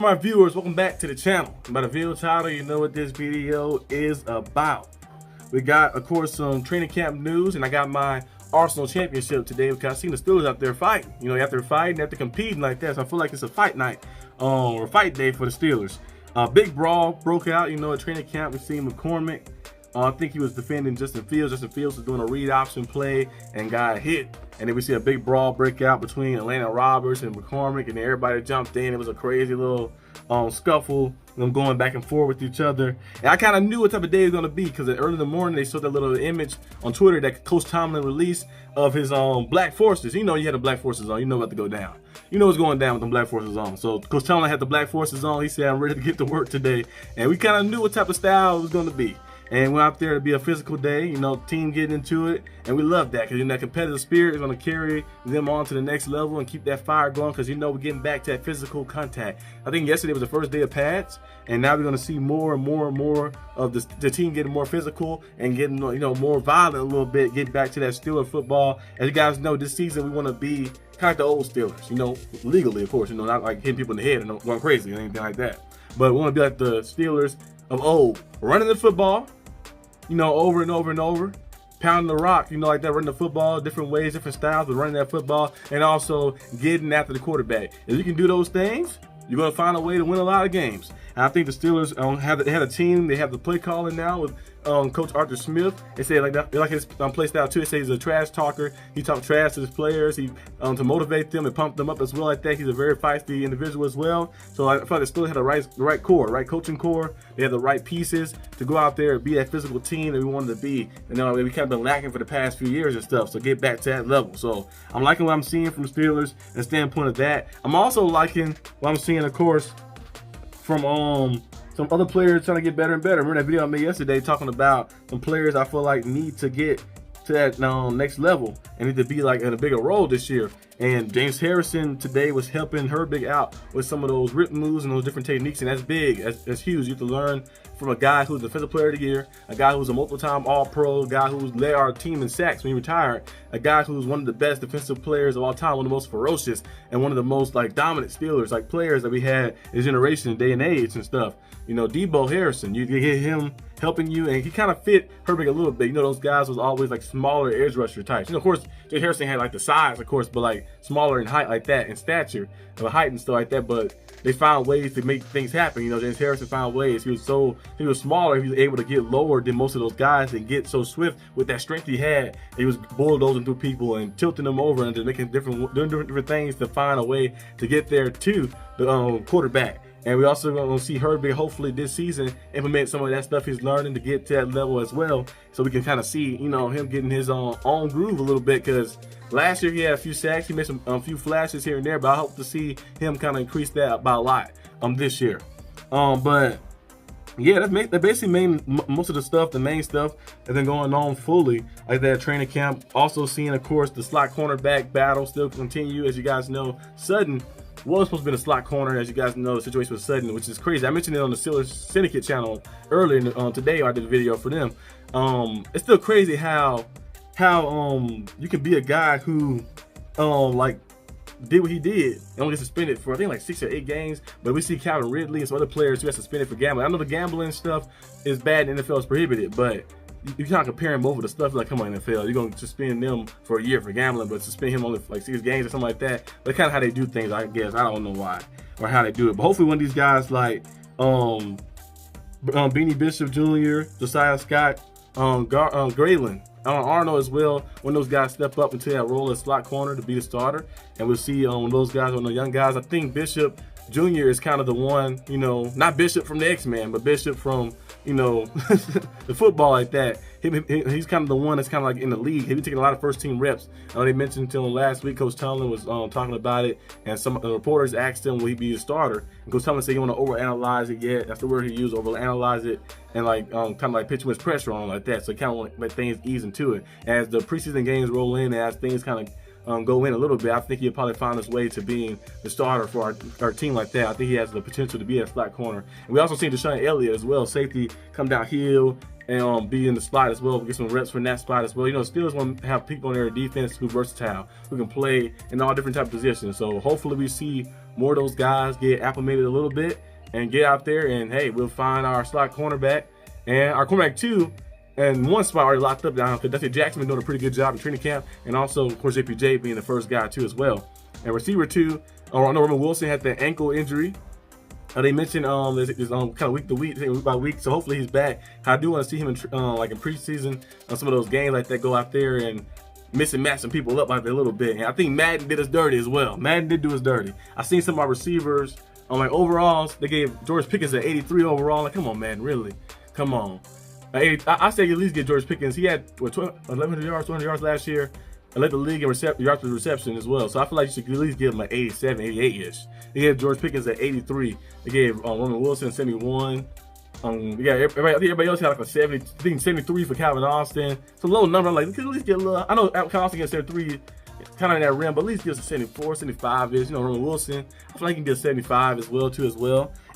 My viewers, welcome back to the channel. By the video title, you know what this video is about. We got, of course, some training camp news, and I got my Arsenal championship today because I seen the Steelers out there fighting. You know, after fighting, after competing like that, so I feel like it's a fight night or fight day for the Steelers. Big brawl broke out, you know, at training camp. We seen McCormick. I think he was defending Justin Fields. Justin Fields was doing a read option play and got hit. And then we see a big brawl break out between Atlanta Roberts and McCormick, and then everybody jumped in. It was a crazy little scuffle, them going back and forth with each other. And I kind of knew what type of day it was going to be because early in the morning they showed that little image on Twitter that Coach Tomlin released of his Black Forces. You know, you had the Black Forces on. You know about to go down. You know what's going down with the Black Forces on. So Coach Tomlin had the Black Forces on. He said, "I'm ready to get to work today." And we kind of knew what type of style it was going to be. And we're out there to be a physical day, you know, team getting into it. And we love that because, you know, that competitive spirit is going to carry them on to the next level and keep that fire going because, you know, we're getting back to that physical contact. I think yesterday was the first day of pads, and now we're going to see more and more and more of the team getting more physical and getting, you know, more violent a little bit, getting back to that Steeler football. As you guys know, this season we want to be kind of like the old Steelers, you know, legally, of course, you know, not like hitting people in the head and going crazy or anything like that. But we want to be like the Steelers of old, running the football, you know, over and over and over, pounding the rock, you know, like that, running the football, different ways, different styles, but running that football, and also getting after the quarterback. If you can do those things, you're going to find a way to win a lot of games. And I think the Steelers they had a team. They have the play calling now with Coach Arthur Smith. They say like that, they like his play style too. They say he's a trash talker. He talks trash to his players. He to motivate them and pump them up as well like that. He's a very feisty individual as well. So I felt like the Steelers had the right core, right coaching core. They had the right pieces to go out there and be that physical team that we wanted to be. You know, we kind of been lacking for the past few years and stuff. So get back to that level. So I'm liking what I'm seeing from the Steelers and the standpoint of that. I'm also liking what I'm seeing, of course, from some other players trying to get better and better. Remember that video I made yesterday talking about some players I feel like need to get to that next level and need to be like in a bigger role this year. And James Harrison today was helping Herbig out with some of those rip moves and those different techniques, and that's big. That's huge. You have to learn from a guy who's the Defensive Player of the Year, a guy who's a multiple-time All-Pro, a guy who's led our team in sacks when he retired, a guy who's one of the best defensive players of all time, one of the most ferocious and one of the most like dominant Steelers, like players that we had in his generation, day and age and stuff. You know, Debo Harrison, you get him helping you, and he kind of fit Herbig a little bit. You know, those guys was always like smaller edge rusher types. You know, of course, Jay Harrison had like the size, of course, but like smaller in height like that, and stature of height and stuff like that. But they found ways to make things happen. You know, James Harrison found ways. He was smaller. He was able to get lower than most of those guys and get so swift with that strength he had. He was bulldozing through people and tilting them over and just making different things to find a way to get there to the quarterback. And we also going to see Herbig hopefully this season implement some of that stuff he's learning to get to that level as well, so we can kind of see, you know, him getting his own groove a little bit. Because last year he had a few sacks, he made a few flashes here and there, but I hope to see him kind of increase that by a lot this year. But yeah, that basically most of the stuff, the main stuff that's been going on fully like that training camp. Also seeing, of course, the slot cornerback battle still continue. As you guys know, Sutton was supposed to be the slot corner. As you guys know, the situation with Sutton, which is crazy. I mentioned it on the Steelers Syndicate channel earlier today. I did a video for them. It's still crazy how you can be a guy who like did what he did and only get suspended for I think like 6 or 8 games. But we see Calvin Ridley and some other players who got suspended for gambling. I know the gambling stuff is bad and the NFL is prohibited, but you can't compare him over the stuff like, come on, NFL, you're going to suspend them for a year for gambling, but suspend him only for like 6 games or something like that. But kind of how they do things, I guess. I don't know why or how they do it. But hopefully one of these guys like Beanie Bishop Jr., Josiah Scott, Graylin, Arnold as well, when those guys step up into that role as slot corner to be the starter. And we'll see when those guys, when the young guys, I think Bishop Jr. is kind of the one, you know, not Bishop from the X-Men, but Bishop from, you know, the football like that. He's kind of the one that's kind of like in the league. He's been taking a lot of first-team reps. They mentioned to him last week, Coach Tomlin was talking about it, and some of the reporters asked him, will he be a starter? And Coach Tomlin said he want to overanalyze it yet. That's the word he used, overanalyze it, and like kind of like pitch too much pressure on him like that. So kind of want to let things ease into it. As the preseason games roll in, as things kind of go in a little bit, I think he'll probably find his way to being the starter for our team like that. I think he has the potential to be a slot corner. And we also seen Deshaun Elliott as well, safety, come downhill and be in the slot as well, get some reps from that spot as well. You know, Steelers want to have people on their defense who are versatile, who can play in all different type of positions. So hopefully we see more of those guys get acclimated a little bit and get out there, and hey, we'll find our slot cornerback and our cornerback 2. And one spot already locked up down because Dusty Jackson been doing a pretty good job in training camp, and also of course JPJ being the first guy too as well. And receiver 2, I know Roman Wilson had the ankle injury. They mentioned it's kind of week to week, week by week, so hopefully he's back. I do want to see him in like in preseason on some of those games like that, go out there and miss and match some people up like that a little bit. And I think Madden did us dirty as well. Madden did do us dirty. I seen some of our receivers on like overalls. They gave George Pickens an 83 overall. Like, come on, man, really? Come on. I say at least get George Pickens. He had 1,100 yards, 200 yards last year. And led the league in yards per reception as well. So I feel like you should at least give him like 87, 88-ish. They gave George Pickens at 83. They gave Roman Wilson 71. Yeah, everybody else had like a 70, I think 73 for Calvin Austin. It's a low number. I'm like, we could at least get a little. I know Calvin Austin gets 73, kind of in that rim, but at least give us a 74, 75-ish. You know, Roman Wilson, I feel like he can get 75 as well.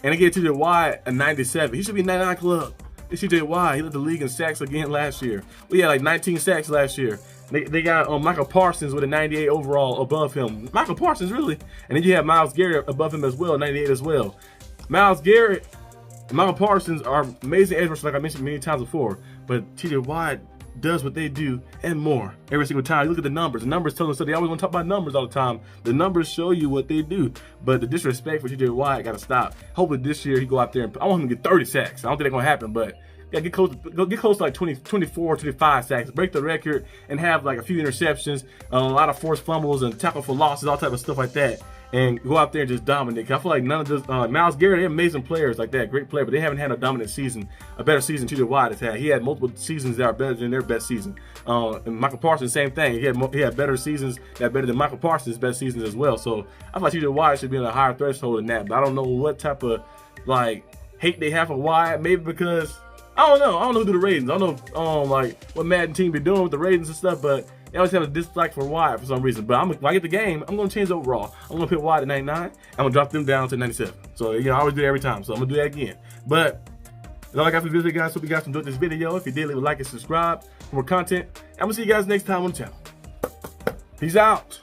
And they gave TJ Watt a 97. He should be 99 club. It's TJ Watt. He led the league in sacks again last year. We had like 19 sacks last year. They got Michael Parsons with a 98 overall above him. Michael Parsons, really? And then you have Myles Garrett above him as well, 98 as well. Myles Garrett and Michael Parsons are amazing edge rushers, like I mentioned many times before. But TJ Watt does what they do and more every single time. You look at the numbers. The numbers tell us so. They always want to talk about numbers all the time. The numbers show you what they do. But the disrespect for TJ Watt got to stop. Hopefully this year he go out there and I want him to get 30 sacks. I don't think they're going to happen, but yeah, get close to like 20, 24, 25 sacks, break the record, and have like a few interceptions, a lot of forced fumbles and tackle for losses, all type of stuff like that, and go out there and just dominate. I feel like none of this, Myles Garrett, they're amazing players like that, great player, but they haven't had a dominant season, a better season TJ Watt has had. He had multiple seasons that are better than their best season. And Michael Parsons, same thing. He had better seasons that are better than Michael Parsons' best seasons as well. So I feel like TJ Watt should be on a higher threshold than that, but I don't know what type of like hate they have for Watt. Maybe because I don't know who do the ratings. I don't know like what Madden team be doing with the ratings and stuff, but they always have a dislike for Wyatt for some reason. But when I get the game, I'm gonna change overall. I'm gonna put Wyatt at 99. I'm gonna drop them down to 97. So I always do it every time. So I'm gonna do that again. But that's all I got for this video, guys. Hope you guys enjoyed this video. If you did, leave a like and subscribe for more content. I'm gonna see you guys next time on the channel. Peace out.